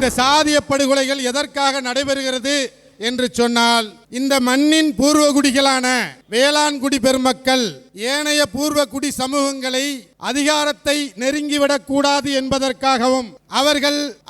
இந்த சாதிய படுகொலைகள் எதற்காக நடைபெறுகிறது என்று சொன்னால், இந்த மண்ணின் பூர்வகுடிகளான வேளாண்குடி பெருமக்கள் ஏனைய பூர்வகுடி சமூகங்களை அதிகாரத்தை நெருங்கிவிடக் கூடாது என்பதற்காகவும்,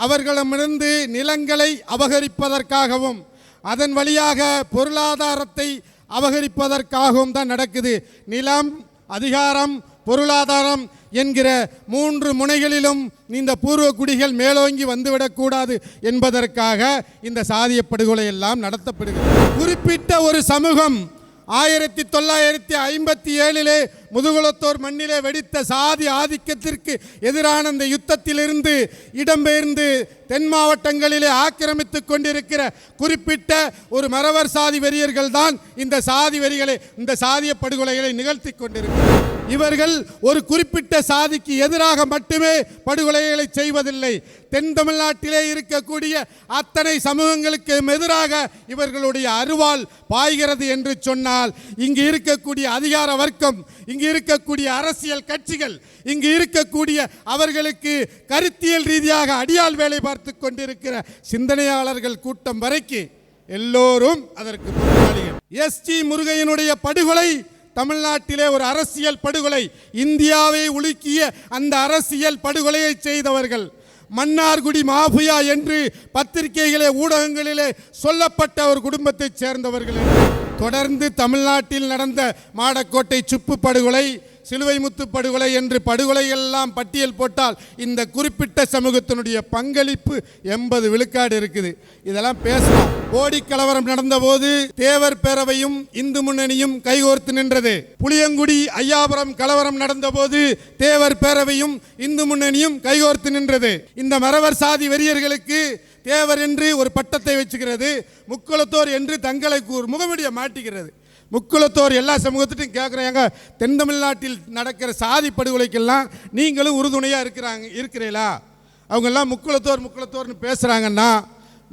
அவர்களிடமிருந்து நிலங்களை அபகரிப்பதற்காகவும், அதன் வழியாக பொருளாதாரத்தை அபகரிப்பதற்காகவும் தான் நடக்குது. நிலம், அதிகாரம், பொருளாதாரம் என்கிற 3 முனைகளிலும் இந்த பூர்வகுடிகள் மேலோங்கி வந்துவிடக்கூடாது என்பதற்காக இந்த சாதிய படுகொலை எல்லாம் நடத்தப்படுகிறது. குறிப்பிட்ட ஒரு சமூகம் 1957 முதுகுளத்தோர் மண்ணிலே வெடித்த சாதி ஆதிக்கத்திற்கு எதிரான இந்த யுத்தத்திலிருந்து இடம்பெயர்ந்து தென் மாவட்டங்களிலே ஆக்கிரமித்துக் கொண்டிருக்கிற குறிப்பிட்ட ஒரு மறவர் சாதி வெறியர்கள் தான் இந்த சாதி வெறிகளை, இந்த சாதிய படுகொலைகளை நிகழ்த்தி கொண்டிருக்கிறார். இவர்கள் ஒரு குறிப்பிட்ட சாதிக்கு எதிராக மட்டுமே படுகொலைகளை செய்வதில்லை. தென் தமிழ்நாட்டிலே இருக்கக்கூடிய அத்தனை சமூகங்களுக்கு எதிராக இவர்களுடைய அருவாள் பாய்கிறது என்று சொன்னால், இங்கு இருக்கக்கூடிய அதிகார வர்க்கம், இங்கு இருக்கக்கூடிய அரசியல் கட்சிகள், இங்கு இருக்கக்கூடிய அவர்களுக்கு கருத்தியல் ரீதியாக அடியாள் வேலை பார்த்து கொண்டிருக்கிற சிந்தனையாளர்கள் கூட்டம் வரைக்கும் எல்லோரும் அதற்கு பொறுப்பாளிகள். எஸ்டி முருகையனுடைய படுகொலை தமிழ்நாட்டிலே ஒரு அரசியல் படுகொலை. இந்தியாவை உலுக்கிய அந்த அரசியல் படுகொலையை செய்தவர்கள் மன்னார்குடி மாஃபியா என்று பத்திரிகைகளே, ஊடகங்களிலே சொல்லப்பட்ட ஒரு குடும்பத்தைச் சேர்ந்தவர்கள். தொடர்ந்து தமிழ்நாட்டில் நடந்த மாடக்கோட்டை சுப்பு படுகொலை, சிலுவைமுத்து படுகொலை என்று படுகொலைகள் எல்லாம் பட்டியல் போட்டால் இந்த குறிப்பிட்ட சமூகத்தினுடைய பங்களிப்பு 80 விழுக்காடு இருக்குது. இதெல்லாம் பேசலாம். கோடி கலவரம் நடந்தபோது தேவர் பேரவையும் இந்து முன்னணியும் கைகோர்த்து நின்றது. புளியங்குடி ஐயாபுரம் கலவரம் நடந்தபோது தேவர் பேரவையும் இந்து முன்னணியும் கைகோர்த்து நின்றது. இந்த மறவர் சாதி வெறியர்களுக்கு தேவர் என்று ஒரு பட்டத்தை வச்சுக்கிறது, முக்குளத்தோர் என்று தங்களை முகமுடிய மாட்டிக்கிறது. முக்குளத்தோர் எல்லா சமூகத்திட்டும் கேட்குறாங்க, தென் தமிழ்நாட்டில் நடக்கிற சாதி படுகொலைக்கெல்லாம் நீங்களும் உறுதுணையாக இருக்கிறீங்களா? அவங்கெல்லாம் முக்குளத்தோர்னு பேசுகிறாங்கன்னா,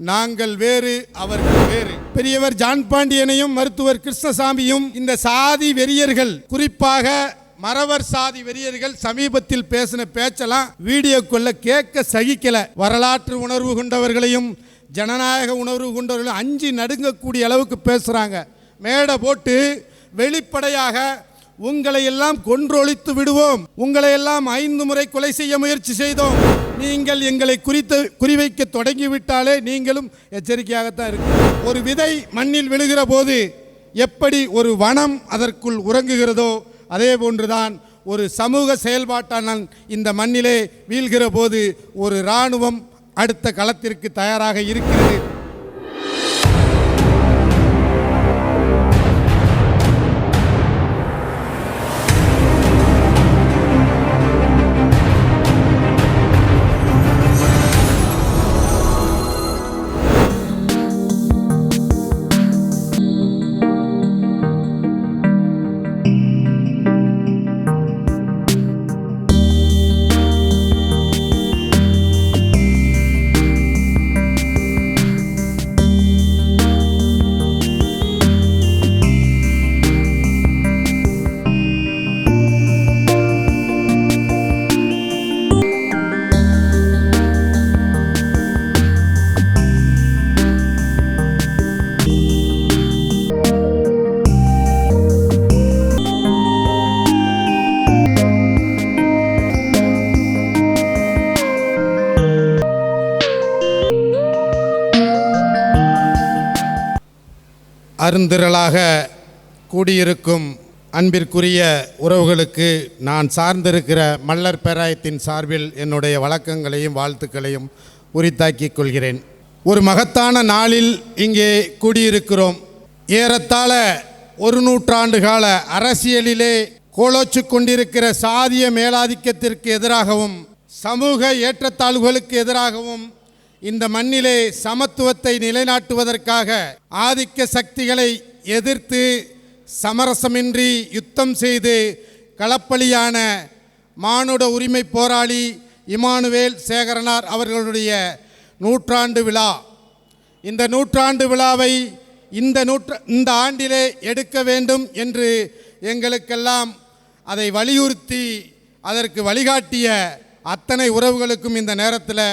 நாங்கள் வேறு, அவர்கள் வேறு. பெரியவர் ஜான் பாண்டியனையும் மருத்துவர் கிருஷ்ணசாமியும் இந்த சாதி வெறியர்கள், குறிப்பாக மறவர் சாதி வெறியர்கள் சமீபத்தில் பேசின பேச்செல்லாம் வீடியோக்குள்ள கேட்க சகிக்கல. வரலாற்று உணர்வு கொண்டவர்களையும் ஜனநாயக உணர்வு கொண்டவர்களையும் அஞ்சு நடுங்கக்கூடிய அளவுக்கு பேசுகிறாங்க. மேடை போட்டு வெளிப்படையாக உங்களை எல்லாம் கொன்றொழித்து விடுவோம், உங்களை எல்லாம் 5 முறை கொலை செய்ய முயற்சி செய்தோம், நீங்கள் எங்களை குறிவைக்க தொடங்கிவிட்டாலே நீங்களும் எச்சரிக்கையாகத்தான் இருக்கு. ஒரு விதை மண்ணில் விழுகிற போது எப்படி ஒரு வனம் அதற்குள் உறங்குகிறதோ அதே போன்றுதான் ஒரு சமூக செயல்பாட்டான இந்த மண்ணிலே வீழ்கிற போது ஒரு இராணுவம் அடுத்த களத்திற்கு தயாராக இருக்கிறது. அருந்திரளாக கூடியிருக்கும் அன்பிற்குரிய உறவுகளுக்கு நான் சார்ந்திருக்கிற மல்லர் பேராயத்தின் சார்பில் என்னுடைய வணக்கங்களையும் வாழ்த்துக்களையும் உரித்தாக்கிக் கொள்கிறேன். ஒரு மகத்தான நாளில் இங்கே கூடியிருக்கிறோம். ஏறத்தாழ 1 நூற்றாண்டு கால அரசியலிலே கோலோச்சு கொண்டிருக்கிற சாதிய மேலாதிக்கத்திற்கு எதிராகவும் சமூக ஏற்றத்தாழ்வுகளுக்கு எதிராகவும் இந்த மண்ணிலே சமத்துவத்தை நிலைநாட்டுவதற்காக ஆதிக்க சக்திகளை எதிர்த்து சமரசமின்றி யுத்தம் செய்து களப்பலியான மானுட உரிமை போராளி இமானுவேல் சேகரனார் அவர்களுடைய நூற்றாண்டு விழா. இந்த நூற்றாண்டு விழாவை இந்த ஆண்டிலே எடுக்க வேண்டும் என்று எங்களுக்கெல்லாம் அதை வலியுறுத்தி அதற்கு வழிகாட்டிய அத்தனை உறவுகளுக்கும் இந்த நேரத்தில்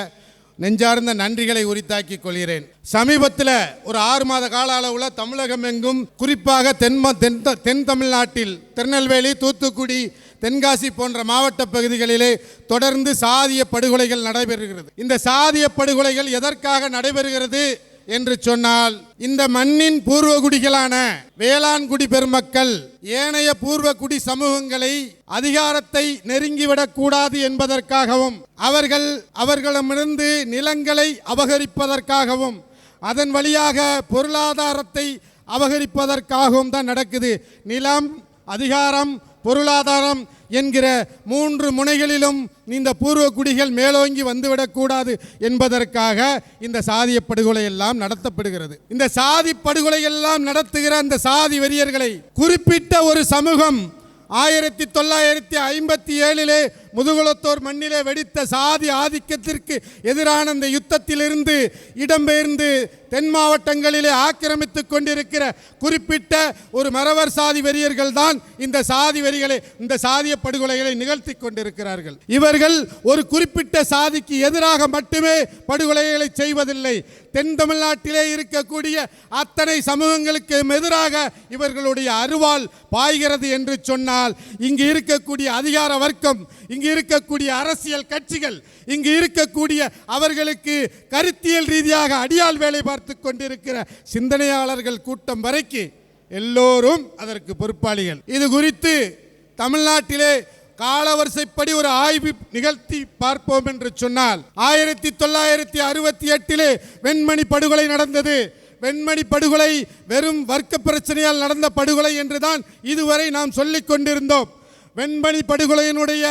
நெஞ்சார்ந்த நன்றிகளை உரித்தாக்கிக் கொள்கிறேன். சமீபத்தில் ஒரு 6 மாத கால அளவில் தமிழகம் எங்கும் குறிப்பாக தென் தமிழ்நாட்டில் திருநெல்வேலி, தூத்துக்குடி, தென்காசி போன்ற மாவட்ட பகுதிகளிலே தொடர்ந்து சாதிய படுகொலைகள் நடைபெறுகிறது. இந்த சாதிய படுகொலைகள் எதற்காக நடைபெறுகிறது என்று சொன்னால், இந்த மண்ணின் பூர்வகுடிகளான வேளாண்குடி பெருமக்கள் ஏனைய பூர்வகுடி சமூகங்களை அதிகாரத்தை நெருங்கிவிடக் கூடாது என்பதற்காகவும், அவர்களிடமிருந்து நிலங்களை அபகரிப்பதற்காகவும், அதன் வழியாக பொருளாதாரத்தை அபகரிப்பதற்காகவும் தான் நடக்குது. நிலம், அதிகாரம், பொருளாதாரம் என்கிற 3 முனைகளிலும் இந்த பூர்வகுடிகள் மேலோங்கி வந்துவிடக்கூடாது என்பதற்காக இந்த சாதிய படுகொலை எல்லாம் நடத்தப்படுகிறது. இந்த சாதி படுகொலை எல்லாம் நடத்துகிற அந்த சாதி வெறியர்களை குறிப்பிட்ட ஒரு சமூகம் 1957 முதுகுளத்தோர் மண்ணிலே வெடித்த சாதி ஆதிக்கத்திற்கு எதிரான இந்த யுத்தத்திலிருந்து இடம்பெயர்ந்து தென் மாவட்டங்களிலே ஆக்கிரமித்துக் கொண்டிருக்கிற குறிப்பிட்ட ஒரு மறவர் சாதி வெறியர்கள் தான் இந்த சாதிய படுகொலைகளை நிகழ்த்தி கொண்டிருக்கிறார்கள். இவர்கள் ஒரு குறிப்பிட்ட சாதிக்கு எதிராக மட்டுமே படுகொலைகளை செய்வதில்லை. தென் தமிழ்நாட்டிலே இருக்கக்கூடிய அத்தனை சமூகங்களுக்கு எதிராக இவர்களுடைய அருவாள் பாய்கிறது என்று சொன்னால், இங்கு இருக்கக்கூடிய அதிகார வர்க்கம், இங்கு இருக்கக்கூடிய அரசியல் கட்சிகள், இங்கு இருக்கக்கூடிய அவர்களுக்கு கருத்தியல் ரீதியாக அடியாள் வேலை பார்த்து கொண்டிருக்கிற சிந்தனையாளர்கள் கூட்டம் வரைக்கு எல்லோரும் அதற்கு பொறுப்பாளிகள். இது குறித்து தமிழ்நாட்டிலே காலவரிசைப்படி ஒரு ஆய்வு நிகழ்த்தி பார்ப்போம் என்று சொன்னால், 1968 வெண்மணி படுகொலை நடந்தது. வெண்மணி படுகொலை வெறும் வர்க்க பிரச்சனையால் நடந்த படுகொலை என்றுதான் இதுவரை நாம் சொல்லிக் கொண்டிருந்தோம். வெண்மணி படுகொலையினுடைய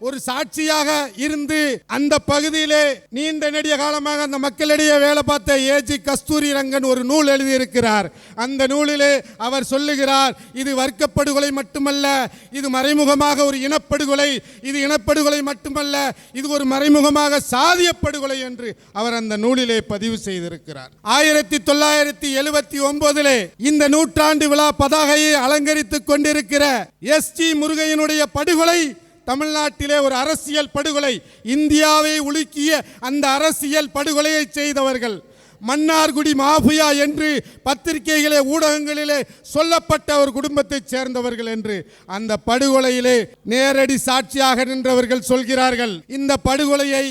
ஒரு சாட்சியாக இருந்து அந்த பகுதியிலே நீண்ட நெடிய காலமாக அந்த மக்களிடையே வேலை பார்த்த ஏஜி கஸ்தூரி ரங்கன் ஒரு நூல் எழுதியிருக்கிறார். அந்த நூலிலே அவர் சொல்லுகிறார், இது வர்க்கப்படுகொலை மட்டுமல்ல, இது மறைமுகமாக ஒரு இனப்படுகொலை. இது இனப்படுகொலை மட்டுமல்ல, இது ஒரு மறைமுகமாக சாதிய படுகொலை என்று அவர் அந்த நூலிலே பதிவு செய்திருக்கிறார். 1979 இந்த நூற்றாண்டு விழா பதாகையை அலங்கரித்துக் கொண்டிருக்கிற எஸ்டி முருகையனுடைய படுகொலை தமிழ்நாட்டிலே ஒரு அரசியல் படுகொலை. இந்தியாவை உலுக்கிய அந்த அரசியல் படுகொலையை செய்தவர்கள் மன்னார்குடி மாஃபியா என்று பத்திரிகைகளே, ஊடகங்களிலே சொல்லப்பட்ட ஒரு குடும்பத்தைச் சேர்ந்தவர்கள் என்று அந்த படுகொலையிலே நேரடி சாட்சியாக நின்றவர்கள் சொல்கிறார்கள். இந்த படுகொலையை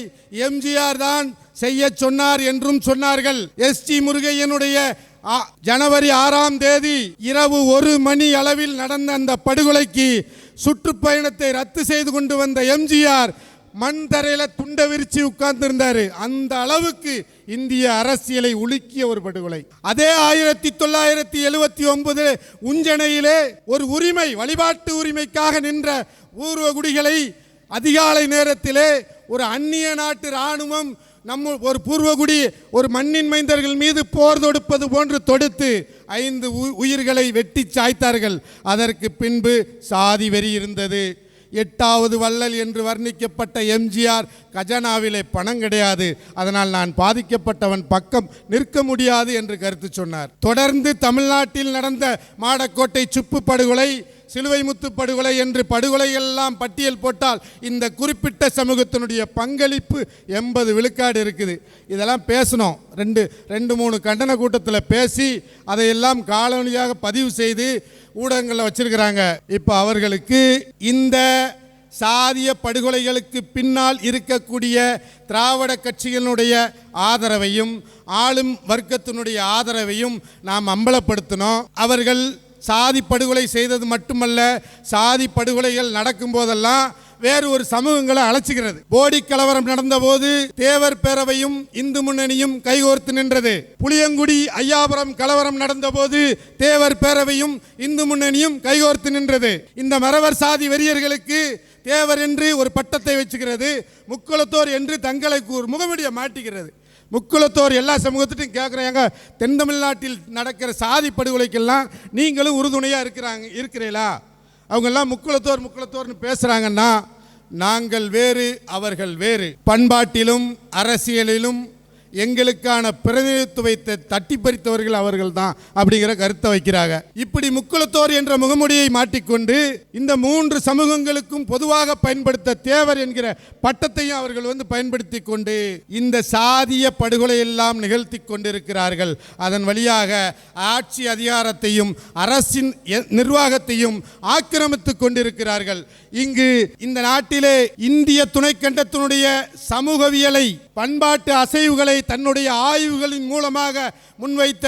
எம்ஜிஆர் தான் செய்ய சொன்னார் என்றும் சொன்னார்கள். எஸ்டி முருகையனுடைய ஜனவரி 6ஆம் தேதி இரவு 1 மணி அளவில் நடந்த அந்த படுகொலைக்கு சுற்றுப்பயணத்தை ரத்து செய்து கொண்டு வந்த எம்ஜிஆர் மண் தரையில துண்ட விரிச்சு உட்கார்ந்திருந்தாரு. அந்த அளவுக்கு இந்திய அரசியலை உலுக்கிய ஒரு படுகொலை. அதே 1979 உஞ்சனையிலே ஒரு உரிமை, வழிபாட்டு உரிமைக்காக நின்ற பூர்வகுடிகளை அதிகாலை நேரத்திலே ஒரு அந்நிய நாட்டு இராணுவம் ஒரு பூர்வகுடி ஒரு மண்ணின் மைந்தர்கள் மீது போர் தொடுப்பது போன்று தொடுத்து 5 உயிர்களை வெட்டி சாய்த்தார்கள். அதற்கு பின்பு சாதி வெறி இருந்தது. 8வது வள்ளல் என்று வர்ணிக்கப்பட்ட எம்ஜிஆர் கஜனாவிலே பணம் கிடையாது, அதனால் நான் பாதிக்கப்பட்டவன் பக்கம் நிற்க முடியாது என்று கருத்து சொன்னார். தொடர்ந்து தமிழ்நாட்டில் நடந்த மாடக்கோட்டை சுப்பு படுகொலை, சிலுவை முத்து படுகொலை என்று படுகொலைகள் எல்லாம் பட்டியல் போட்டால் இந்த குறிப்பிட்ட சமூகத்தினுடைய பங்களிப்பு 80 விழுக்காடு இருக்குது. இதெல்லாம் பேசணும். 2-3 கண்டன கூட்டத்தில் பேசி அதையெல்லாம் காணொலியாக பதிவு செய்து ஊடகங்களில் வச்சிருக்கிறாங்க. இப்போ அவர்களுக்கு இந்த சாதிய படுகொலைகளுக்கு பின்னால் இருக்கக்கூடிய திராவிட கட்சிகளுடைய ஆதரவையும் ஆளும் வர்க்கத்தினுடைய ஆதரவையும் நாம் அம்பலப்படுத்தணும். அவர்கள் சாதி படுகொலை செய்தது மட்டுமல்ல, சாதி படுகொலைகள் நடக்கும் போதெல்லாம் வேறு ஒரு சமூகங்களை அழைச்சுகிறது. போடி கலவரம் நடந்த போது தேவர் பேரவையும் இந்து முன்னணியும் கைகோர்த்து நின்றது. புளியங்குடி ஐயாபுரம் கலவரம் நடந்த போது தேவர் பேரவையும் இந்து முன்னணியும் கைகோர்த்து நின்றது. இந்த மறவர் சாதி வெறியர்களுக்கு தேவர் என்று ஒரு பட்டத்தை வச்சுக்கிறது, முக்குளத்தோர் என்று தங்களுக்கு ஒரு முகமுடிய மாட்டிக்கிறது. முக்குளத்தோர் எல்லா சமூகத்திட்டும் கேட்குறாங்க, தென் தமிழ்நாட்டில் நடக்கிற சாதி படுகொலைக்கெல்லாம் நீங்களும் உறுதுணையாக இருக்கிறீங்களா? அவங்கெல்லாம் முக்குளத்தோர்னு பேசுகிறாங்கன்னா, நாங்கள் வேறு அவர்கள் வேறு. பண்பாட்டிலும் அரசியலிலும் எங்களுக்கான பிரதிநிதித்துவத்தை தட்டி பறித்தவர்கள் அவர்கள் தான் அப்படிங்கிற கருத்தை வைக்கிறாங்க. இப்படி முக்குலத்தோர் என்ற முகமுடியை மாட்டிக்கொண்டு இந்த 3 சமூகங்களுக்கும் பொதுவாக பயன்படுத்த தேவர் என்கிற பட்டத்தையும் அவர்கள் பயன்படுத்தி கொண்டு இந்த சாதிய படுகொலை எல்லாம் நிகழ்த்தி கொண்டிருக்கிறார்கள். அதன் வழியாக ஆட்சி அதிகாரத்தையும் அரசின் நிர்வாகத்தையும் ஆக்கிரமித்துக் கொண்டிருக்கிறார்கள். இங்கு இந்த நாட்டிலே இந்திய துணைக்கண்டத்தினுடைய சமூகவியலை, பண்பாட்டு அசைவுகளை தன்னுடைய ஆய்வுகளின் மூலமாக முன்வைத்த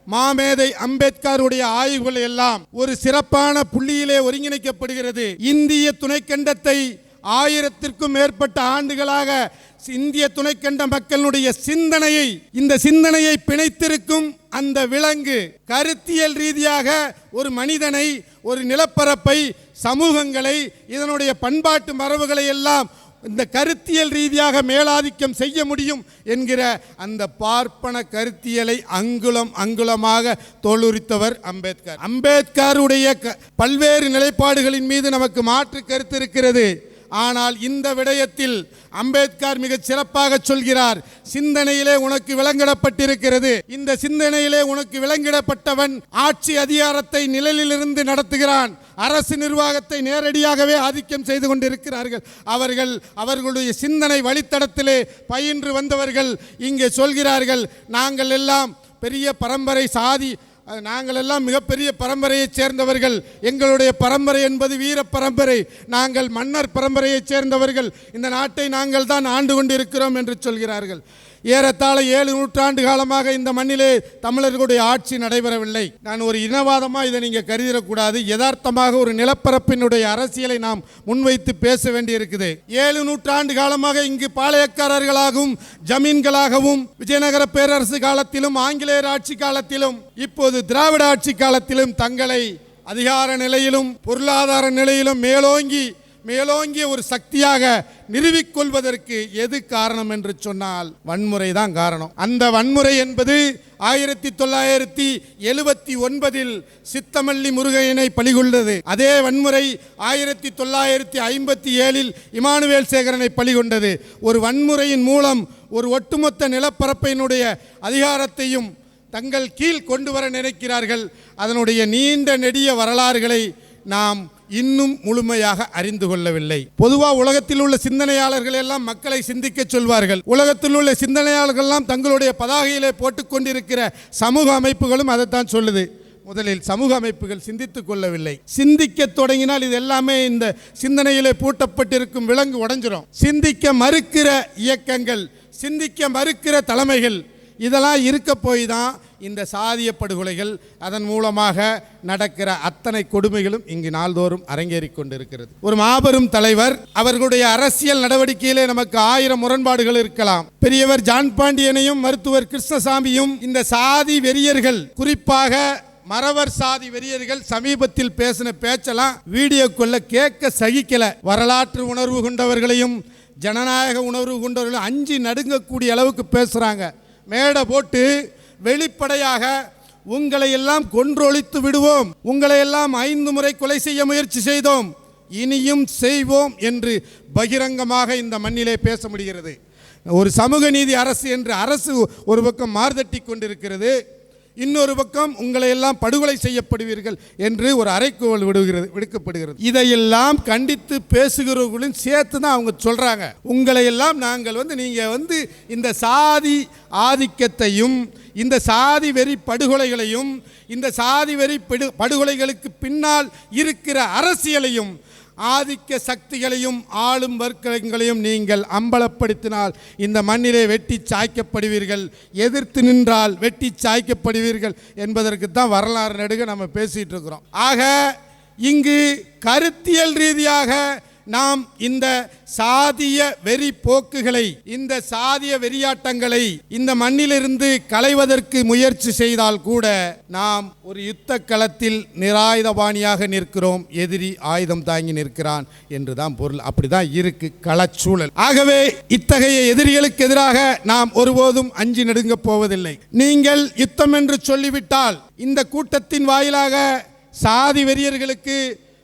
மாமேதை அம்பேத்கருடைய ஆய்வுகள் எல்லாம் ஒரு சிறப்பான புள்ளியிலே ஒருங்கிணைக்கப்படுகிறது. இந்திய துணைக்கண்டத்தை 1000க்கும் மேற்பட்ட ஆண்டுகளாக இந்திய துணைக்கண்ட மக்களுடைய இந்த சிந்தனையை பிணைத்திருக்கும் அந்த விலங்கு கருத்தியல் ரீதியாக ஒரு மனிதனை, ஒரு நிலப்பரப்பை, சமூகங்களை, இதனுடைய பண்பாட்டு மரபுகளை எல்லாம் இந்த கருத்தியல் ரீதியாக மேலாதிக்கம் செய்ய முடியும் என்கிற அந்த பார்ப்பன கருத்தியலை அங்குலமாக தோலுரித்தவர் அம்பேத்கர். அம்பேத்கருடைய பல்வேறு நிலைப்பாடுகளின் மீது நமக்கு மாற்று கருத்து இருக்கிறது. ஆனால் இந்த விடயத்தில் அம்பேத்கர் மிக சிறப்பாக சொல்கிறார், சிந்தனையிலே உனக்கு விலங்கிடப்பட்டிருக்கிறது. இந்த சிந்தனையிலே உனக்கு விலங்கிடப்பட்டவன் ஆட்சி அதிகாரத்தை நிழலிலிருந்து நடத்துகிறான். அரசு நிர்வாகத்தை நேரடியாகவே ஆதிக்கம் செய்து கொண்டிருக்கிறார்கள். அவர்களுடைய சிந்தனை வழித்தடத்திலே பயின்று வந்தவர்கள் இங்கே சொல்கிறார்கள், நாங்கள் எல்லாம் பெரிய பரம்பரை நாங்கள் எல்லாம் மிகப்பெரிய பரம்பரையைச் சேர்ந்தவர்கள். எங்களுடைய பரம்பரை என்பது வீர பரம்பரை. நாங்கள் மன்னர் பரம்பரையைச் சேர்ந்தவர்கள். இந்த நாட்டை நாங்கள் தான் ஆண்டு கொண்டிருக்கிறோம் என்று சொல்கிறார்கள். ஏறத்தாழ 7 நூற்றாண்டு காலமாக இந்த மண்ணிலே தமிழர்களுடைய ஆட்சி நடைபெறவில்லை. நான் ஒரு இனவாதமாக இதை நீங்கள் கருதிடக்கூடாது. யதார்த்தமாக ஒரு நிலப்பரப்பினுடைய அரசியலை நாம் முன்வைத்து பேச வேண்டியிருக்குது. 7 நூற்றாண்டு காலமாக இங்கு பாளையக்காரர்களாகவும் ஜமீன்களாகவும் விஜயநகர பேரரசு காலத்திலும் ஆங்கிலேயர் ஆட்சி காலத்திலும் இப்போது திராவிட ஆட்சி காலத்திலும் தங்களை அதிகார நிலையிலும் பொருளாதார நிலையிலும் மேலோங்கிய ஒரு சக்தியாக நிறுவிக்கொள்வதற்கு எது காரணம் என்று சொன்னால் வன்முறை தான் காரணம். அந்த வன்முறை என்பது 1979 சித்தமல்லி முருகையனை பலிகொண்டது. அதே வன்முறை 1957 இமானுவேல் சேகரனை பலிகொண்டது. ஒரு வன்முறையின் மூலம் ஒரு ஒட்டுமொத்த நிலப்பரப்பினுடைய அதிகாரத்தையும் தங்கள் கீழ் கொண்டு வர நினைக்கிறார்கள். அதனுடைய நீண்ட நெடிய வரலாறுகளை நாம் இன்னும் முழுமையாக அறிந்து கொள்ளவில்லை. பொதுவாக உலகத்தில் உள்ள சிந்தனையாளர்கள் எல்லாம் மக்களை சிந்திக்க சொல்வார்கள். உலகத்தில் உள்ள சிந்தனையாளர்கள் எல்லாம் தங்களுடைய பதாகையிலே போட்டுக்கொண்டிருக்கிற சமூக அமைப்புகளும் அதைத்தான் சொல்லுது. முதலில் சமூக அமைப்புகள் சிந்தித்துக் கொள்ளவில்லை. சிந்திக்க தொடங்கினால் இது எல்லாமே இந்த சிந்தனையிலே பூட்டப்பட்டிருக்கும் விலங்கு உடைஞ்சிரும். சிந்திக்க மறுக்கிற இயக்கங்கள், சிந்திக்க மறுக்கிற தலைமைகள், இதெல்லாம் இருக்க போய் தான் இந்த சாதிய படுகொலைகள், அதன் மூலமாக நடக்கிற அத்தனை கொடுமைகளும் இங்கு நாள்தோறும் அரங்கேறி கொண்டிருக்கிறது. ஒரு மாபெரும் தலைவர், அவர்களுடைய அரசியல் நடவடிக்கையிலே நமக்கு 1000 முரண்பாடுகள் இருக்கலாம். பெரியவர் ஜான் பாண்டியனையும் மருத்துவர் கிருஷ்ணசாமியும் இந்த சாதி வெறியர்கள், குறிப்பாக மறவர் சாதி வெறியர்கள் சமீபத்தில் பேசின பேச்செல்லாம் வீடியோக்குள்ள கேட்க சகிக்கல. வரலாற்று உணர்வு கொண்டவர்களையும் ஜனநாயக உணர்வு கொண்டவர்களையும் அஞ்சி நடுங்கக்கூடிய அளவுக்கு பேசுறாங்க. மேடை போட்டு வெளிப்படையாக உங்களை எல்லாம் கொன்றொழித்து விடுவோம், உங்களை எல்லாம் 5 முறை கொலை செய்ய முயற்சி செய்தோம், இனியும் செய்வோம் என்று பகிரங்கமாக இந்த மண்ணிலே பேச முடிகிறது. ஒரு சமூக நீதி அரசு என்று அரசு ஒரு பக்கம் மார்தட்டி கொண்டிருக்கிறது, இன்னொரு பக்கம் உங்களை எல்லாம் படுகொலை செய்யப்படுவீர்கள் என்று ஒரு அறைகூவல் விடுக்கப்படுகிறது. இதையெல்லாம் கண்டித்து பேசுகிறவர்களும் சேர்த்து தான் அவங்க சொல்றாங்க, உங்களை எல்லாம் நாங்கள் நீங்க இந்த சாதி ஆதிக்கத்தையும், இந்த சாதி வெறி படுகொலைகளையும், இந்த சாதி வெறி படுகொலைகளுக்கு பின்னால் இருக்கிற அரசியலையும், ஆதிக்க சக்திகளையும், ஆளும் வர்க்கங்களையும் நீங்கள் அம்பலப்படுத்தினால் இந்த மண்ணிலே வெட்டி சாய்க்கப்படுவீர்கள், எதிர்த்து நின்றால் வெட்டி சாய்க்கப்படுவீர்கள் என்பதற்கு தான் வரலாறு நடுக நம்ம பேசிட்டு இருக்கிறோம். ஆக இங்கு கருத்தியல் ரீதியாக நாம் இந்த சாதிய வெறி போக்குகளை, இந்த சாதிய வெறியாட்டங்களை இந்த மண்ணிலிருந்து களைவதற்கு முயற்சி செய்தால் கூட நாம் ஒரு யுத்த களத்தில் நிராயுதபாணியாக நிற்கிறோம், எதிரி ஆயுதம் தாங்கி நிற்கிறான் என்றுதான் பொருள். அப்படிதான் இருக்கு களச்சூழல். ஆகவே இத்தகைய எதிரிகளுக்கு எதிராக நாம் ஒருபோதும் அஞ்சி நடுங்க போவதில்லை. நீங்கள் யுத்தம் என்று சொல்லிவிட்டால் இந்த கூட்டத்தின் வாயிலாக சாதி வெறியர்களுக்கு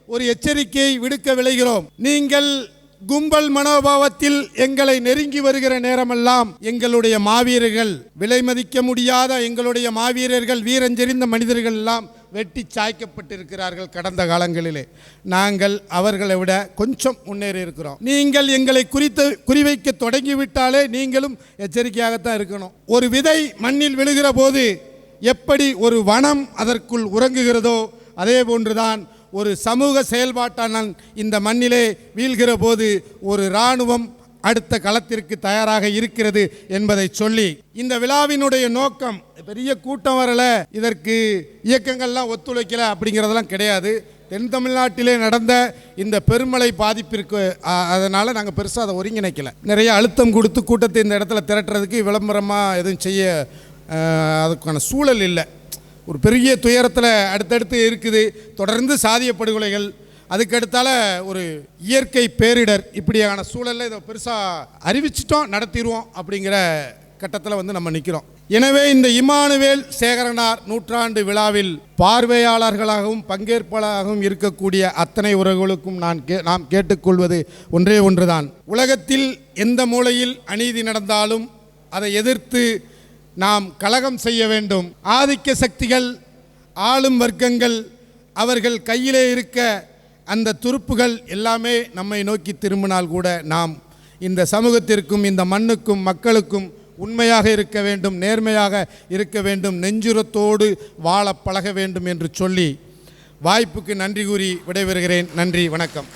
ஒரு எச்சரிக்கையை விடுக்க விளைகிறோம். நீங்கள் கும்பல் மனோபாவத்தில் எங்களை நெருங்கி வருகிற நேரமெல்லாம் எங்களுடைய மாவீரர்கள், விலை மதிக்க முடியாத எங்களுடைய மாவீரர்கள், வீரஞ்செறிந்த மனிதர்கள் எல்லாம் வெட்டி சாய்க்கப்பட்டிருக்கிறார்கள். கடந்த காலங்களிலே நாங்கள் அவர்களை விட கொஞ்சம் முன்னேறி இருக்கிறோம். நீங்கள் எங்களை குறிவைக்க தொடங்கிவிட்டாலே நீங்களும் எச்சரிக்கையாகத்தான் இருக்கணும். ஒரு விதை மண்ணில் விழுகிற போது எப்படி ஒரு வனம் அதற்குள் உறங்குகிறதோ அதே போன்றுதான் ஒரு சமூக செயல்பாட்டான இந்த மண்ணிலே வீழ்கிற போது ஒரு இராணுவம் அடுத்த களத்திற்கு தயாராக இருக்கிறது என்பதை சொல்லி, இந்த விழாவினுடைய நோக்கம் பெரிய கூட்டம் வரல, இதற்கு இயக்கங்கள்லாம் ஒத்துழைக்கல அப்படிங்கிறதெல்லாம் கிடையாது. தென் தமிழ்நாட்டிலே நடந்த இந்த பெருமழை பாதிப்பிற்கு அதனால் நாங்கள் பெருசாக அதை ஒருங்கிணைக்கல. நிறைய அழுத்தம் கொடுத்து கூட்டத்தை இந்த இடத்துல திரட்டுறதுக்கு விளம்பரமாக எதுவும் செய்ய அதுக்கான சூழல் இல்லை. ஒரு பெரிய துயரத்தில் அடுத்தடுத்து இருக்குது. தொடர்ந்து சாதிய படுகொலைகள், அதுக்கடுத்தால ஒரு இயற்கை பேரிடர், இப்படியான சூழலில் இதை பெருசாக அறிவிச்சிட்டோம், நடத்திடுவோம் அப்படிங்கிற கட்டத்தில் நம்ம நிற்கிறோம். எனவே இந்த இமானுவேல் சேகரனார் நூற்றாண்டு விழாவில் பார்வையாளர்களாகவும் பங்கேற்பாளராகவும் இருக்கக்கூடிய அத்தனை உறவுகளுக்கும் நாம் கேட்டுக்கொள்வது ஒன்றே ஒன்றுதான். உலகத்தில் எந்த மூலையில் அநீதி நடந்தாலும் அதை எதிர்த்து நாம் கலகம் செய்ய வேண்டும். ஆதிக்க சக்திகள், ஆளும் வர்க்கங்கள், அவர்கள் கையிலே இருக்க அந்த துருப்புகள் எல்லாமே நம்மை நோக்கி திரும்பினால் கூட நாம் இந்த சமூகத்திற்கும் இந்த மண்ணுக்கும் மக்களுக்கும் உண்மையாக இருக்க வேண்டும், நேர்மையாக இருக்க வேண்டும், நெஞ்சுரத்தோடு வாழ பழக வேண்டும் என்று சொல்லி வாய்ப்புக்கு நன்றி கூறி விடைபெறுகிறேன். நன்றி, வணக்கம்.